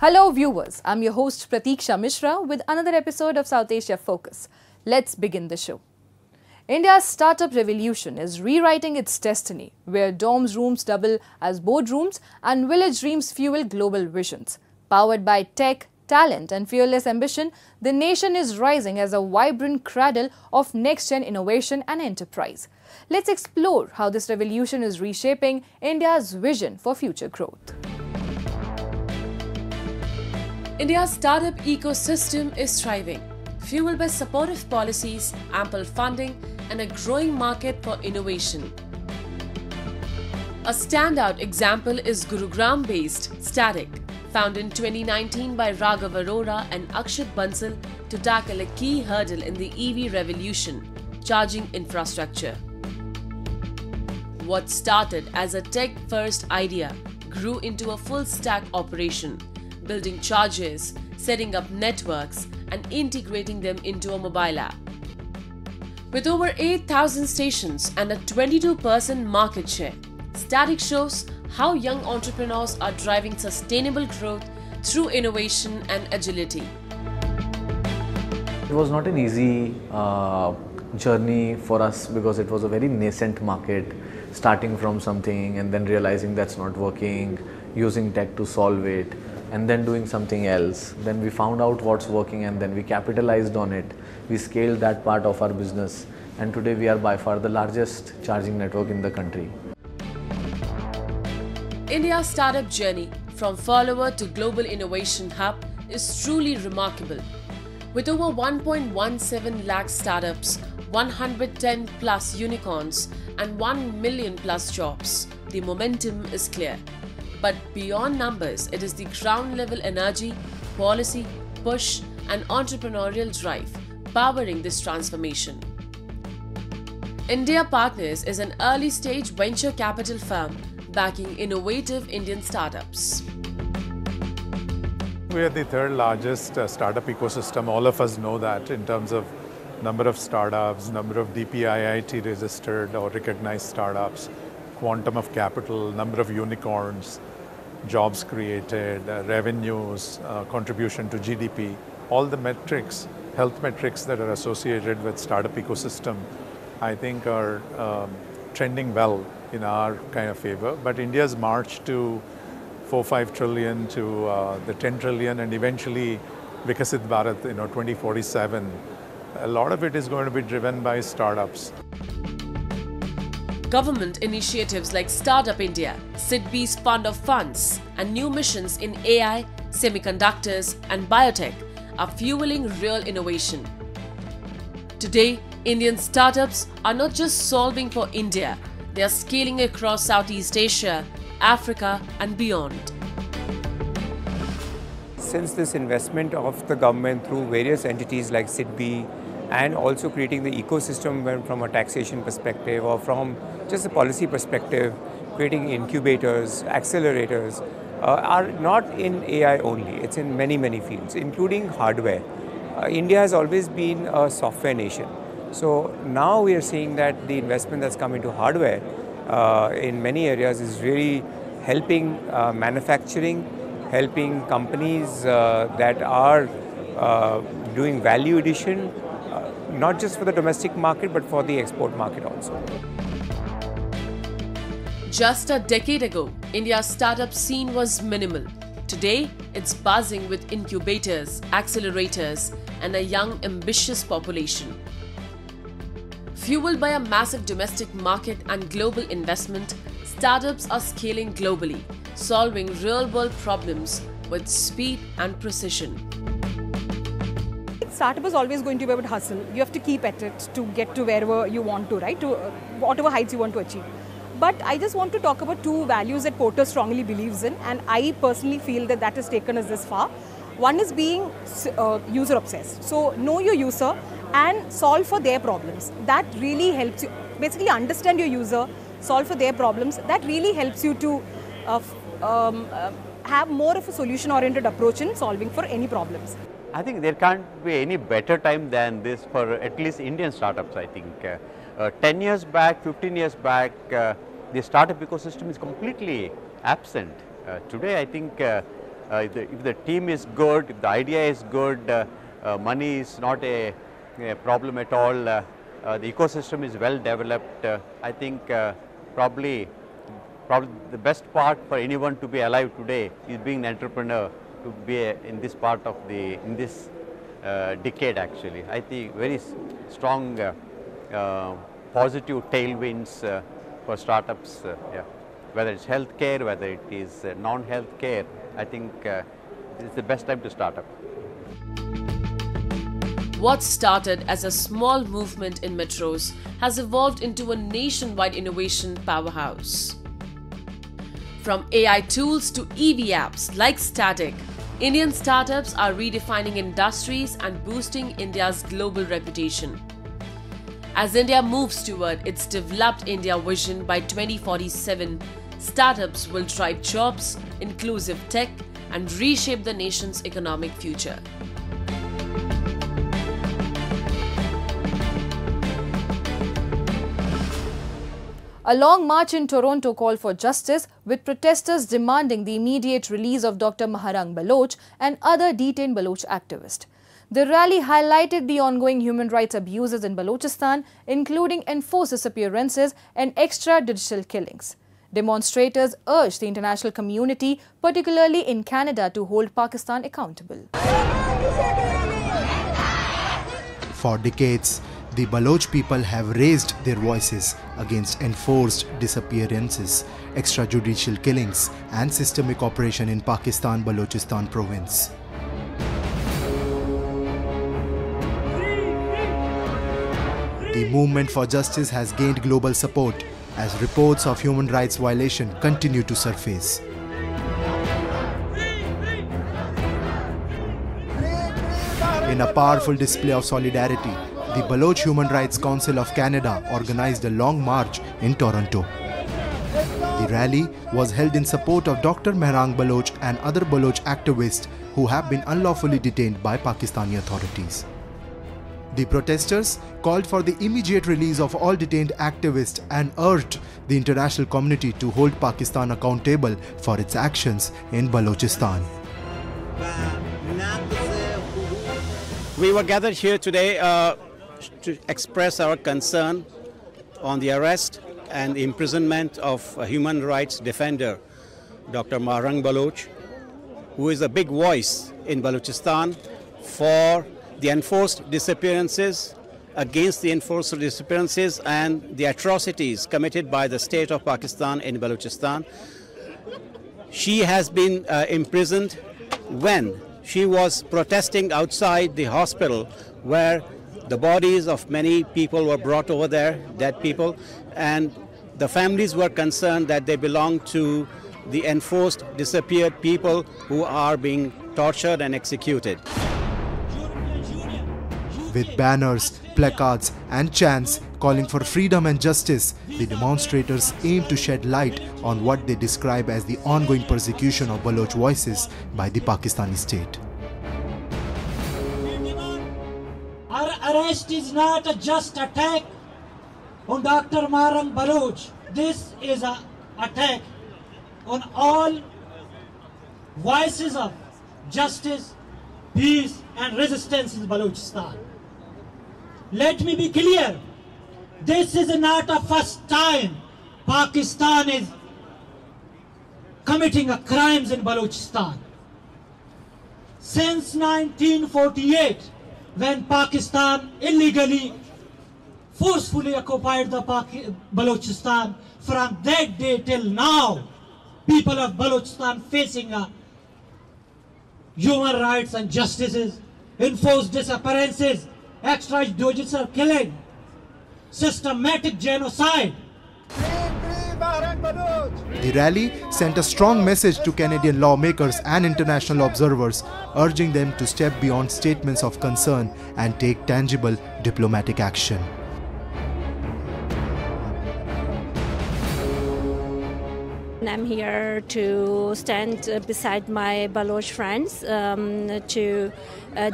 Hello viewers, I'm your host Pratiksha Mishra with another episode of South Asia Focus. Let's begin the show. India's startup revolution is rewriting its destiny, where dorms rooms double as boardrooms and village dreams fuel global visions. Powered by tech, talent and fearless ambition, the nation is rising as a vibrant cradle of next-gen innovation and enterprise. Let's explore how this revolution is reshaping India's vision for future growth. India's startup ecosystem is thriving, fueled by supportive policies, ample funding, and a growing market for innovation. A standout example is Gurugram-based Static, founded in 2019 by Raghav Arora and Akshat Bansal to tackle a key hurdle in the EV revolution, charging infrastructure. What started as a tech-first idea grew into a full-stack operation, building chargers, setting up networks, and integrating them into a mobile app. With over 8,000 stations and a 22% market share, Static shows how young entrepreneurs are driving sustainable growth through innovation and agility. It was not an easy journey for us because it was a very nascent market, starting from something and then realizing that's not working, using tech to solve it, and then doing something else. Then we found out what's working and then we capitalized on it. We scaled that part of our business, and today we are by far the largest charging network in the country. India's startup journey from follower to global innovation hub is truly remarkable. With over 1.17 lakh startups, 110 plus unicorns, and 1 million plus jobs, the momentum is clear. But beyond numbers, it is the ground level energy, policy, push, and entrepreneurial drive powering this transformation. India Partners is an early stage venture capital firm backing innovative Indian startups. We are the third largest startup ecosystem. All of us know that in terms of number of startups, number of DPIIT registered or recognized startups, quantum of capital, number of unicorns, jobs created, revenues, contribution to GDP, all the metrics, health metrics that are associated with startup ecosystem, I think are trending well in our kind of favor. But India's march to 4-5 trillion to the 10 trillion and eventually Vikasit Bharat, 2047, a lot of it is going to be driven by startups. Government initiatives like Startup India, SIDBI's Fund of Funds, and new missions in AI, semiconductors, and biotech are fueling real innovation. Today, Indian startups are not just solving for India, they are scaling across Southeast Asia, Africa, and beyond. Since this investment of the government through various entities like SIDBI, and also creating the ecosystem from a taxation perspective or from just a policy perspective, creating incubators, accelerators, are not in AI only, it's in many, many fields, including hardware. India has always been a software nation. So now we are seeing that the investment that's come into hardware in many areas is really helping manufacturing, helping companies that are doing value addition, not just for the domestic market, but for the export market also. Just a decade ago, India's startup scene was minimal. Today, it's buzzing with incubators, accelerators, and a young, ambitious population. Fueled by a massive domestic market and global investment, startups are scaling globally, solving real-world problems with speed and precision. Startup is always going to be about hustle. You have to keep at it to get to wherever you want to, right? To whatever heights you want to achieve. But I just want to talk about two values that Porter strongly believes in, and I personally feel that that has taken us this far. One is being user obsessed. So know your user and solve for their problems. That really helps you. Basically understand your user, solve for their problems. That really helps you to have more of a solution-oriented approach in solving for any problems. I think there can't be any better time than this for at least Indian startups, I think. 10 years back, 15 years back, the startup ecosystem is completely absent. Today, I think if the team is good, if the idea is good, money is not a problem at all, the ecosystem is well developed, I think probably the best part for anyone to be alive today is being an entrepreneur, to be in this part of in this decade actually. I think very strong positive tailwinds for startups, yeah. Whether it's healthcare, whether it is non-healthcare, I think it's the best time to start up. What started as a small movement in metros has evolved into a nationwide innovation powerhouse. From AI tools to EV apps like Static, Indian startups are redefining industries and boosting India's global reputation. As India moves toward its developed India vision by 2047, startups will drive jobs, inclusive tech, and reshape the nation's economic future. A long march in Toronto called for justice, with protesters demanding the immediate release of Dr. Maharang Baloch and other detained Baloch activists. The rally highlighted the ongoing human rights abuses in Balochistan, including enforced disappearances and extrajudicial killings. Demonstrators urged the international community, particularly in Canada, to hold Pakistan accountable. For decades, the Baloch people have raised their voices against enforced disappearances, extrajudicial killings, and systemic oppression in Pakistan Balochistan province. The movement for justice has gained global support as reports of human rights violation continue to surface. In a powerful display of solidarity, the Baloch Human Rights Council of Canada organized a long march in Toronto. The rally was held in support of Dr. Maharang Baloch and other Baloch activists who have been unlawfully detained by Pakistani authorities. The protesters called for the immediate release of all detained activists and urged the international community to hold Pakistan accountable for its actions in Balochistan. We were gathered here today to express our concern on the arrest and imprisonment of a human rights defender, Dr. Maharang Baloch, who is a big voice in Balochistan for the enforced disappearances, against the enforced disappearances and the atrocities committed by the state of Pakistan in Balochistan. She has been imprisoned when she was protesting outside the hospital where the bodies of many people were brought over there, dead people, and the families were concerned that they belong to the enforced disappeared people who are being tortured and executed. With banners, placards and chants calling for freedom and justice, the demonstrators aim to shed light on what they describe as the ongoing persecution of Baloch voices by the Pakistani state. Our arrest is not a just attack on Dr. Maharang Baloch. This is an attack on all voices of justice, peace and resistance in Balochistan. Let me be clear, this is not a first time Pakistan is committing crimes in Balochistan. Since 1948, when Pakistan illegally, forcefully occupied the Balochistan, from that day till now, people of Balochistan facing human rights and justices, enforced disappearances, extrajudicial killing, systematic genocide. The rally sent a strong message to Canadian lawmakers and international observers, urging them to step beyond statements of concern and take tangible diplomatic action. I'm here to stand beside my Baloch friends to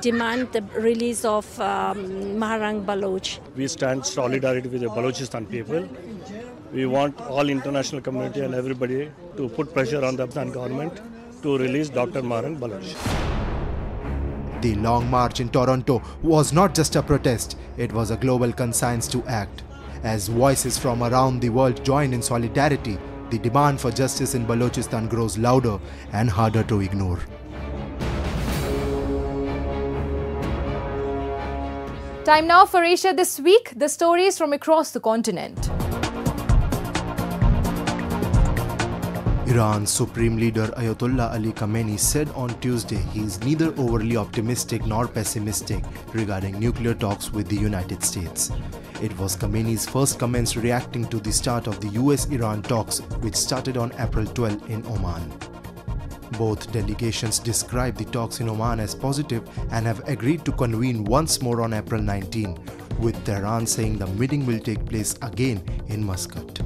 demand the release of Maharang Baloch. We stand solidarity with the Balochistan people. We want all international community and everybody to put pressure on the Afghan government to release Dr. Marang Baloch. The Long March in Toronto was not just a protest, it was a global conscience to act. As voices from around the world joined in solidarity, the demand for justice in Balochistan grows louder and harder to ignore. Time now for Asia This Week, the stories from across the continent. Iran's Supreme Leader Ayatollah Ali Khamenei said on Tuesday he is neither overly optimistic nor pessimistic regarding nuclear talks with the United States. It was Khamenei's first comments reacting to the start of the US-Iran talks, which started on April 12 in Oman. Both delegations described the talks in Oman as positive and have agreed to convene once more on April 19, with Tehran saying the meeting will take place again in Muscat.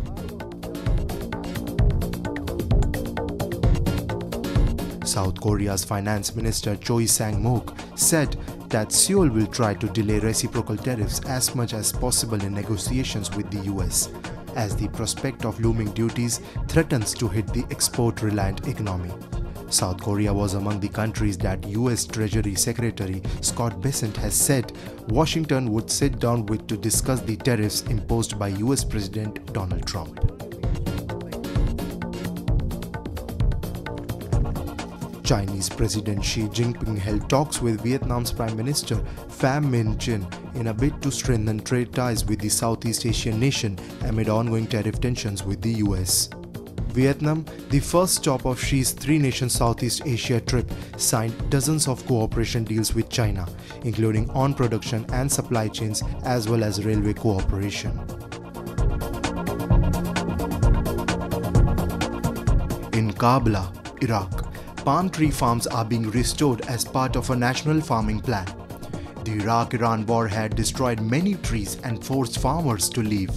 South Korea's Finance Minister Choi Sang-mok said that Seoul will try to delay reciprocal tariffs as much as possible in negotiations with the US, as the prospect of looming duties threatens to hit the export-reliant economy. South Korea was among the countries that US Treasury Secretary Scott Bessent has said Washington would sit down with to discuss the tariffs imposed by US President Donald Trump. Chinese President Xi Jinping held talks with Vietnam's Prime Minister Pham Minh Chinh in a bid to strengthen trade ties with the Southeast Asian nation amid ongoing tariff tensions with the US. Vietnam, the first stop of Xi's three-nation Southeast Asia trip, signed dozens of cooperation deals with China, including on production and supply chains as well as railway cooperation. In Kabla, Iraq, palm tree farms are being restored as part of a national farming plan. The Iraq-Iran war had destroyed many trees and forced farmers to leave.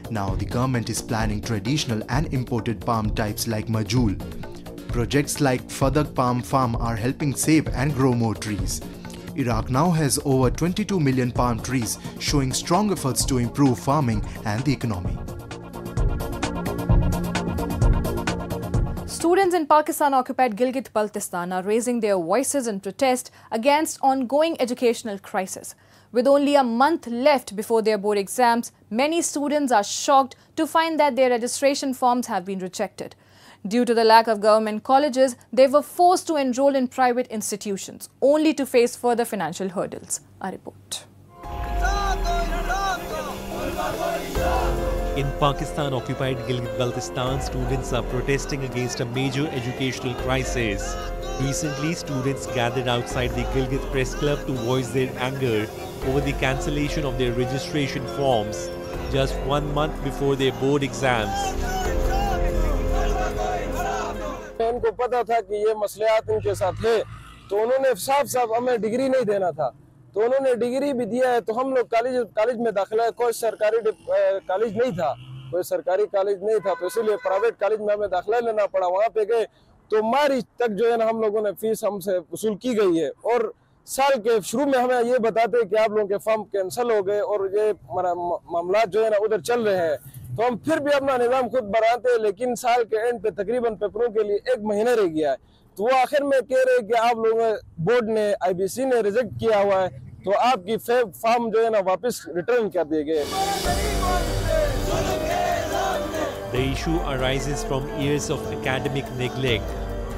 Now the government is planning traditional and imported palm types like Majul. Projects like Fadak Palm Farm are helping save and grow more trees. Iraq now has over 22 million palm trees, showing strong efforts to improve farming and the economy. Students in Pakistan-occupied Gilgit-Baltistan are raising their voices in protest against ongoing educational crisis. With only a month left before their board exams, many students are shocked to find that their registration forms have been rejected. Due to the lack of government colleges, they were forced to enroll in private institutions, only to face further financial hurdles. A report. In Pakistan-occupied Gilgit-Baltistan, students are protesting against a major educational crisis. Recently, students gathered outside the Gilgit Press Club to voice their anger over the cancellation of their registration forms just 1 month before their board exams. उनको पता था कि ये मसलियात उनके साथ है, तो उन्होंने साफ-साफ हमें डिग्री नहीं देना था, तो उन्होंने डिग्री भी दिया है। तो हम लोग कॉलेज में दाखिला, कोई सरकारी कॉलेज नहीं था, कोई सरकारी कॉलेज नहीं था, तो इसलिए प्राइवेट कॉलेज में हमें दाखिला लेना पड़ा। वहाँ पे गए तो मार्च तक जो है ना हम लोगों ने फीस हमसे वसूल की गई है, और साल के शुरू में हमें ये बताते हैं कि आप लोगों के फॉर्म कैंसिल हो गए और ये मामला जो है ना उधर चल रहे हैं। तो हम फिर भी अपना निज़ाम खुद बनाते हैं, लेकिन साल के एंड पे तकरीबन पेपरों के लिए 1 महीना रह गया है। तो वो आखिर में कह रहे हैं कि आप लोगों बोर्ड ने IBC ने रिजेक्ट किया हुआ है, तो आपकी फॉर्म जो है ना वापस रिटर्न कर दिए गए। The issue arises from years of academic neglect.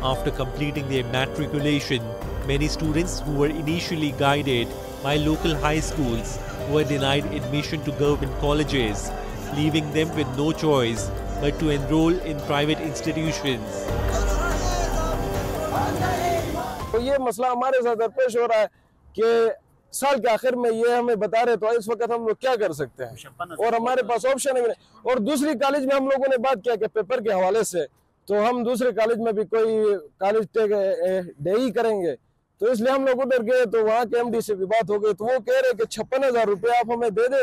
After completing their matriculation, many students who were initially guided by local high schools were denied admission to government colleges, leaving them with no choice but to enroll in private institutions. तो ये मसला हमारे साथ दरपेश हो रहा है कि साल के आखिर में ये हमें बता रहे, तो इस वक्त हम लोग क्या कर सकते हैं, और हमारे पास ऑप्शन है। और दूसरी कॉलेज में हम लोगों ने बात किया कि पेपर के हवाले से, तो हम दूसरे कॉलेज में भी कोई कॉलेज डे करेंगे, तो इसलिए हम लोग उधर गए, तो वहाँ के MD से भी बात हो गई, तो वो कह रहे कि 56,000 रुपये आप हमें दे दे,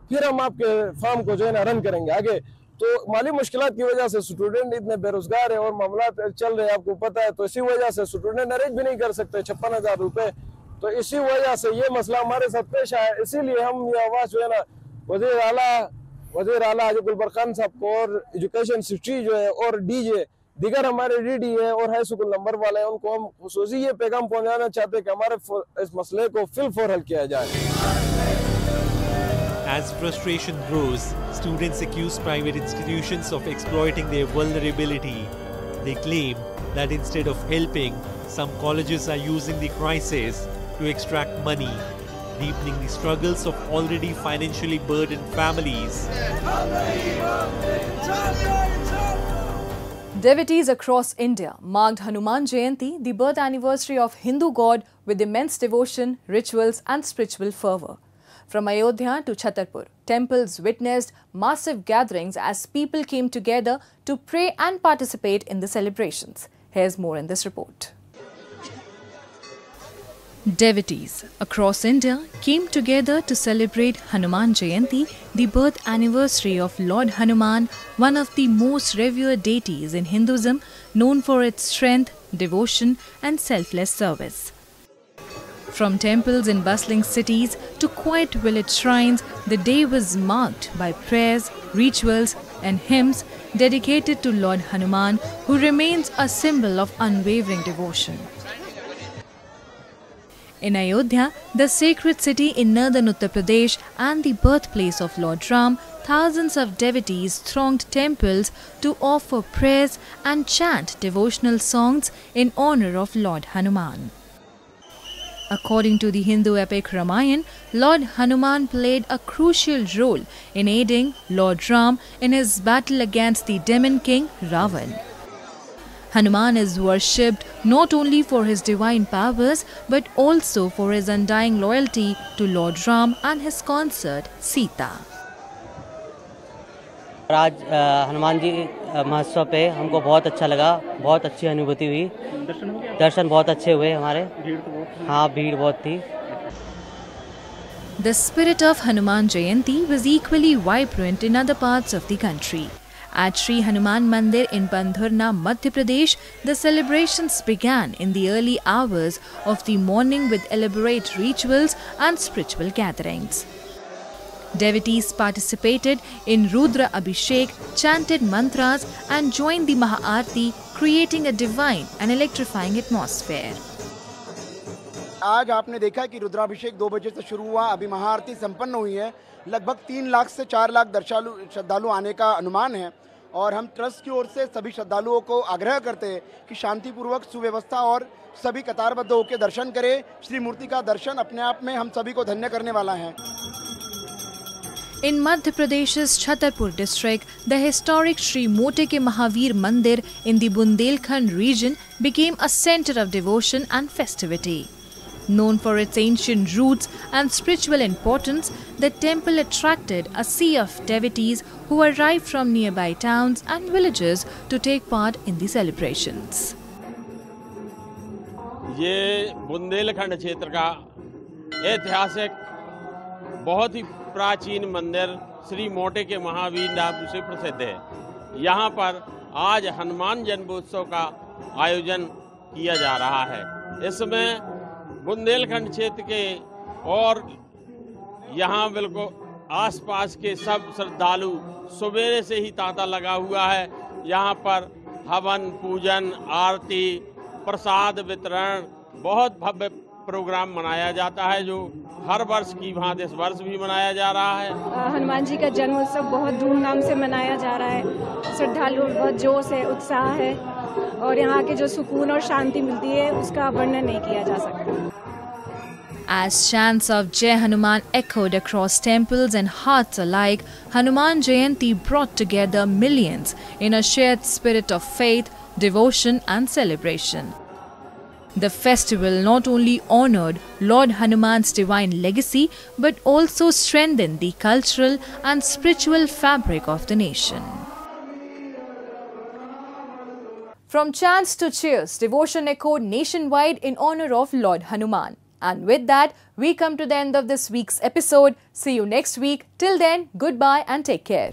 फिर हम आपके फॉर्म को जो है ना रन करेंगे आगे। तो माली मुश्किलात की वजह से स्टूडेंट इतने बेरोजगार है और मामला चल रहे हैं, आपको पता है, तो इसी वजह से स्टूडेंट अरेंज भी नहीं कर सकते 56,000 रुपये। तो इसी वजह से ये मसला हमारे साथ पेश आया, इसीलिए हम ये आवाज़ जो है ना वज़ीर आला हाजी गुलबर खान साहब को और एजुकेशन सेक्रेटरी जो है और DJ दिगर हमारे डीडी है और हाई स्कूल नंबर वाले हैं, उनको हम खुसूसी ये पैगाम पहुंचाना चाहते हैं कि हमारे इस मसले को फिल हल किया जाए। As frustration grows, students accuse private institutions of exploiting their vulnerability. They claim that instead of helping, some colleges are using the crisis to extract money, deepening the struggles of already financially burdened families. Devotees across India marked Hanuman Jayanti, the birth anniversary of Hindu god, with immense devotion, rituals and spiritual fervour. From Ayodhya to Chhatarpur, temples witnessed massive gatherings as people came together to pray and participate in the celebrations. Here's more in this report. Devotees across India came together to celebrate Hanuman Jayanti, the birth anniversary of Lord Hanuman, one of the most revered deities in Hinduism, known for its strength, devotion and selfless service. From temples in bustling cities to quiet village shrines, the day was marked by prayers, rituals and hymns dedicated to Lord Hanuman, who remains a symbol of unwavering devotion. In Ayodhya, the sacred city in northern Uttar Pradesh and the birthplace of Lord Ram, thousands of devotees thronged temples to offer prayers and chant devotional songs in honor of Lord Hanuman. According to the Hindu epic Ramayana, Lord Hanuman played a crucial role in aiding Lord Ram in his battle against the demon king Ravan. Hanuman is worshipped not only for his divine powers but also for his undying loyalty to Lord Ram and his consort Sita. आज हनुमान जी महोत्सव पे हमको बहुत अच्छा लगा, बहुत अच्छी अनुभूति हुई। दर्शन बहुत अच्छे हुए हमारे। हाँ, भीड़ बहुत थी। The spirit of Hanuman Jayanti was equally vibrant in other parts of the country. At Sri Hanuman Mandir in Bandharna, Madhya Pradesh, the celebrations began in the early hours of the morning with elaborate rituals and spiritual gatherings. Devotees participated in Rudra Abhishek, chanted mantras and joined the Maha-Aarti, creating a divine and electrifying atmosphere. आज आपने देखा कि रुद्राभिषेक 2 बजे से शुरू हुआ, अभी महाआरती संपन्न हुई है। लगभग 3 लाख से 4 लाख श्रद्धालु आने का अनुमान है और हम ट्रस्ट की ओर से सभी श्रद्धालुओं को आग्रह करते हैं कि शांतिपूर्वक सुव्यवस्था और सभी कतारबद्ध होकर दर्शन करें। श्री मूर्ति का दर्शन अपने आप में हम सभी को धन्य करने वाला है। In Madhya Pradesh's Chhatarpur district, the historic Sri Moteke Mahavir Mandir in the Bundelkhand region became a center of devotion and festivity. Known for its ancient roots and spiritual importance, the temple attracted a sea of devotees who arrived from nearby towns and villages to take part in the celebrations. ये बुंदेलखंड क्षेत्र का ऐतिहासिक बहुत ही प्राचीन मंदिर श्री मोटेके महावीर नाम से प्रसिद्ध है। यहाँ पर आज हनुमान जन्मोत्सव का आयोजन किया जा रहा है। इसमें बुंदेलखंड क्षेत्र के और यहाँ बिल्कुल आसपास के सब श्रद्धालु सवेरे से ही तांता लगा हुआ है। यहाँ पर हवन, पूजन, आरती, प्रसाद वितरण, बहुत भव्य प्रोग्राम मनाया जाता है जो हर वर्ष की भांति इस वर्ष भी मनाया जा रहा है। हनुमान जी का जन्मोत्सव बहुत धूमधाम से मनाया जा रहा है। श्रद्धालु बहुत जोश है, उत्साह है और यहाँ के जो सुकून और शांति मिलती है उसका वर्णन नहीं किया जा सकता। As chants of Jai Hanuman echoed across temples and hearts alike, Hanuman Jayanti brought together millions in a shared spirit of faith, devotion and celebration. The festival not only honored Lord Hanuman's divine legacy but also strengthened the cultural and spiritual fabric of the nation. From chants to cheers, devotion echoed nationwide in honor of Lord Hanuman. And with that, we come to the end of this week's episode. See you next week. Till then, goodbye and take care.